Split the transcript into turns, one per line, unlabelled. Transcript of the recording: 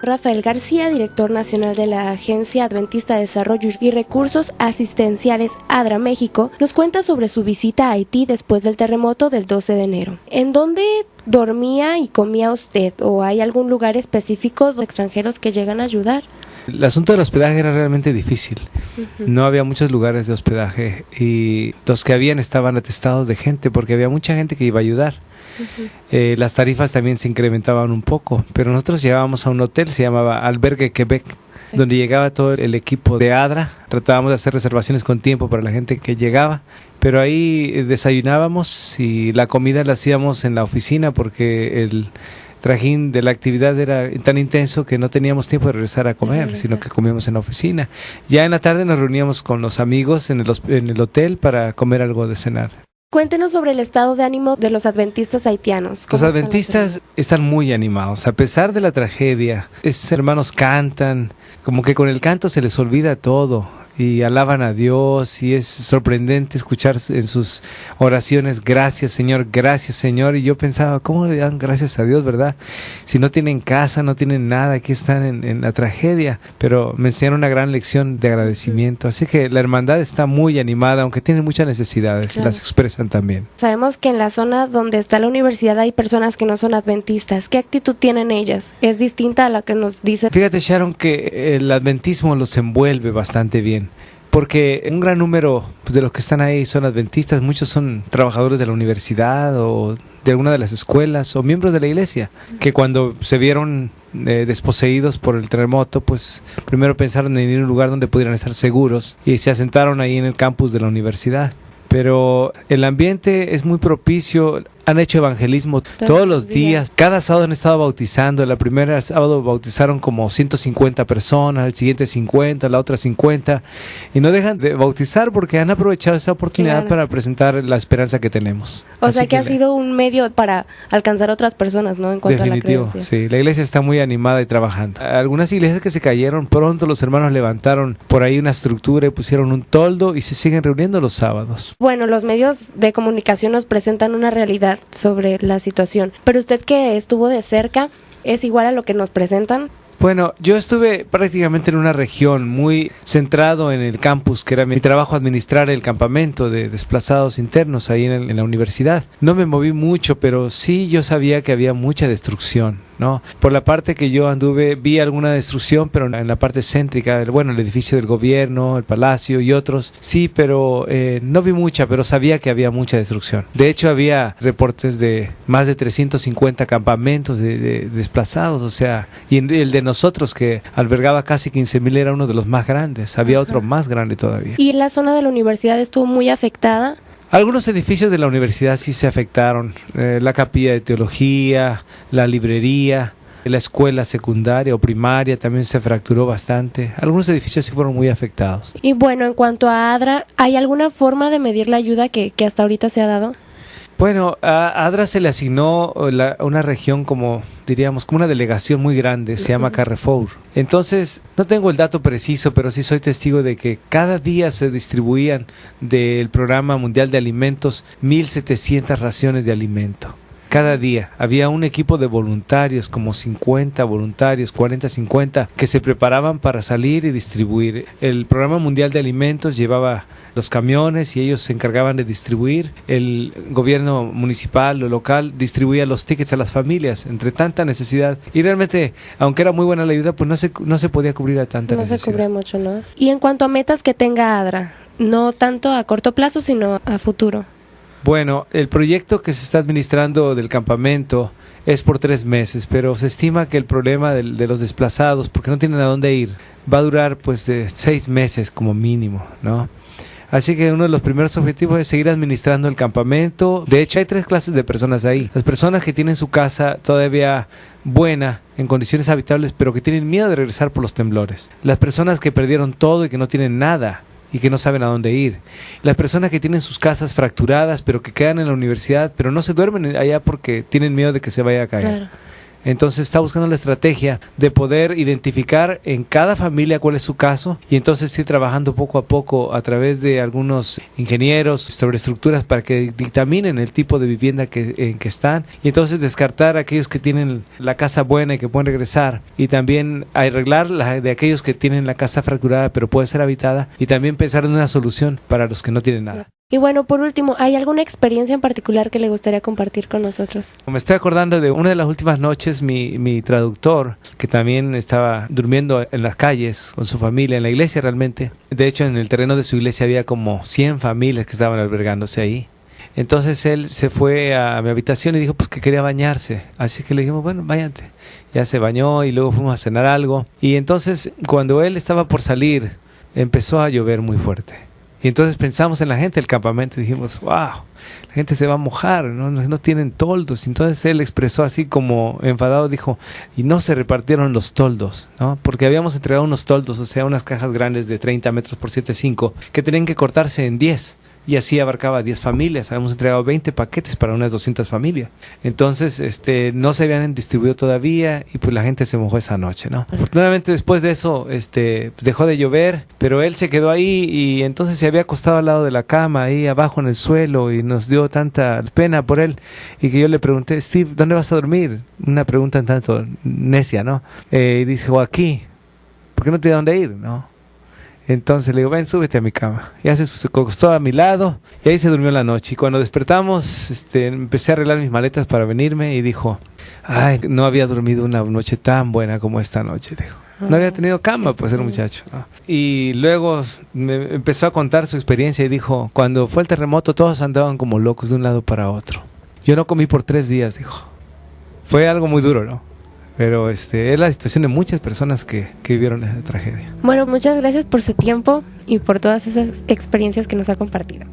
Rafael García, director nacional de la Agencia Adventista de Desarrollo y Recursos Asistenciales ADRA México, nos cuenta sobre su visita a Haití después del terremoto del 12 de enero. ¿En dónde dormía y comía usted? ¿O hay algún lugar específico de extranjeros que llegan a ayudar?
El asunto del hospedaje era realmente difícil. No había muchos lugares de hospedaje y los que habían estaban atestados de gente porque había mucha gente que iba a ayudar. Las tarifas también se incrementaban un poco, pero nosotros llegábamos a un hotel, se llamaba Albergue Quebec, donde llegaba todo el equipo de ADRA. Tratábamos de hacer reservaciones con tiempo para la gente que llegaba, pero ahí desayunábamos y la comida la hacíamos en la oficina porque el trajín de la actividad era tan intenso que no teníamos tiempo de regresar a comer, sino que comíamos en la oficina. Ya en la tarde nos reuníamos con los amigos en el hotel para comer algo de cenar.
Cuéntenos sobre el estado de ánimo de los adventistas haitianos.
Los adventistas están muy animados, a pesar de la tragedia. Esos hermanos cantan, como que con el canto se les olvida todo y alaban a Dios, y es sorprendente escuchar en sus oraciones, gracias Señor, y yo pensaba, ¿cómo le dan gracias a Dios, verdad? Si no tienen casa, no tienen nada, aquí están en la tragedia, pero me enseñaron una gran lección de agradecimiento, así que la hermandad está muy animada, aunque tienen muchas necesidades, y las expresan también.
Sabemos que en la zona donde está la universidad hay personas que no son adventistas. ¿Qué actitud tienen ellas? ¿Es distinta a la que nos dice?
Fíjate, Sharon, que el adventismo los envuelve bastante bien, porque un gran número de los que están ahí son adventistas, muchos son trabajadores de la universidad o de alguna de las escuelas o miembros de la iglesia, que cuando se vieron desposeídos por el terremoto, pues primero pensaron en ir a un lugar donde pudieran estar seguros y se asentaron ahí en el campus de la universidad. Pero el ambiente es muy propicio, han hecho evangelismo todos los días. Cada sábado han estado bautizando. La primera sábado bautizaron como 150 personas, el siguiente 50, la otra 50. Y no dejan de bautizar porque han aprovechado esa oportunidad para presentar la esperanza que tenemos.
O sea que ha sido un medio para alcanzar a otras personas, ¿no? En cuanto
definitivo, a la creencia. Sí, la iglesia está muy animada y trabajando. Algunas iglesias que se cayeron, pronto los hermanos levantaron por ahí una estructura y pusieron un toldo y se siguen reuniendo los sábados.
Bueno, los medios de comunicación nos presentan una realidad sobre la situación, pero usted que estuvo de cerca, ¿es igual a lo que nos presentan?
Bueno, yo estuve prácticamente en una región muy centrado en el campus, que era mi trabajo administrar el campamento de desplazados internos ahí en la universidad. No me moví mucho, pero sí yo sabía que había mucha destrucción, ¿no? Por la parte que yo anduve vi alguna destrucción, pero en la parte céntrica, bueno, el edificio del gobierno, el palacio y otros, sí, pero no vi mucha, pero sabía que había mucha destrucción. De hecho, había reportes de más de 350 campamentos de desplazados, o sea, y el de nosotros, que albergaba casi 15,000, era uno de los más grandes. Había otro más grande todavía.
¿Y la zona de la universidad estuvo muy afectada?
Algunos edificios de la universidad sí se afectaron. La capilla de teología, la librería, la escuela secundaria o primaria también se fracturó bastante. Algunos edificios sí fueron muy afectados.
Y bueno, en cuanto a ADRA, ¿hay alguna forma de medir la ayuda que hasta ahorita se ha dado?
Bueno, a ADRA se le asignó una región como, diríamos, como una delegación muy grande, se llama Carrefour. Entonces, no tengo el dato preciso, pero sí soy testigo de que cada día se distribuían del Programa Mundial de Alimentos 1,700 raciones de alimento. Cada día había un equipo de voluntarios, como 50 voluntarios, 40, 50, que se preparaban para salir y distribuir. El Programa Mundial de Alimentos llevaba los camiones y ellos se encargaban de distribuir. El gobierno municipal o local distribuía los tickets a las familias entre tanta necesidad. Y realmente, aunque era muy buena la ayuda, pues no se podía cubrir a tanta necesidad.
No se cubría mucho, ¿no? Y en cuanto a metas que tenga ADRA, no tanto a corto plazo, sino a futuro.
Bueno, el proyecto que se está administrando del campamento es por 3 meses, pero se estima que el problema de los desplazados, porque no tienen a dónde ir, va a durar pues de 6 meses como mínimo, ¿no? Así que uno de los primeros objetivos es seguir administrando el campamento. De hecho, hay 3 clases de personas ahí. Las personas que tienen su casa todavía buena, en condiciones habitables, pero que tienen miedo de regresar por los temblores. Las personas que perdieron todo y que no tienen nada y que no saben a dónde ir. Las personas que tienen sus casas fracturadas, pero que quedan en la universidad, pero no se duermen allá porque tienen miedo de que se vaya a caer. Claro. Entonces está buscando la estrategia de poder identificar en cada familia cuál es su caso y entonces ir trabajando poco a poco a través de algunos ingenieros sobre estructuras para que dictaminen el tipo de vivienda en que están y entonces descartar a aquellos que tienen la casa buena y que pueden regresar y también arreglar la de aquellos que tienen la casa fracturada pero puede ser habitada y también pensar en una solución para los que no tienen nada.
Y bueno, por último, ¿hay alguna experiencia en particular que le gustaría compartir con nosotros?
Me estoy acordando de una de las últimas noches, mi traductor, que también estaba durmiendo en las calles con su familia, en la iglesia realmente. De hecho, en el terreno de su iglesia había como 100 familias que estaban albergándose ahí. Entonces él se fue a mi habitación y dijo pues que quería bañarse. Así que le dijimos, bueno, váyate. Ya se bañó y luego fuimos a cenar algo. Y entonces, cuando él estaba por salir, empezó a llover muy fuerte. Y entonces pensamos en la gente del campamento y dijimos, wow, la gente se va a mojar, no tienen toldos. Entonces él expresó así como enfadado, dijo, y no se repartieron los toldos, ¿no? Porque habíamos entregado unos toldos, o sea, unas cajas grandes de 30 metros por 7,5, que tenían que cortarse en 10. Y así abarcaba 10 familias. Habíamos entregado 20 paquetes para unas 200 familias. Entonces, no se habían distribuido todavía y pues la gente se mojó esa noche, ¿no? Afortunadamente después de eso, dejó de llover, pero él se quedó ahí y entonces se había acostado al lado de la cama, ahí abajo en el suelo y nos dio tanta pena por él y que yo le pregunté, Steve, ¿dónde vas a dormir? Una pregunta un tanto necia, ¿no? Y dijo, aquí. ¿Por qué no tiene dónde ir, no? Entonces le digo, ven, súbete a mi cama. Ya se acostó a mi lado y ahí se durmió la noche. Y cuando despertamos, empecé a arreglar mis maletas para venirme y dijo, ay, no había dormido una noche tan buena como esta noche, dijo. No había tenido cama, pues, el muchacho, ¿no? Y luego me empezó a contar su experiencia y dijo, cuando fue el terremoto todos andaban como locos de un lado para otro. Yo no comí por 3 días, dijo. Fue algo muy duro, ¿no? Pero es la situación de muchas personas que vivieron esa tragedia.
Bueno, muchas gracias por su tiempo y por todas esas experiencias que nos ha compartido.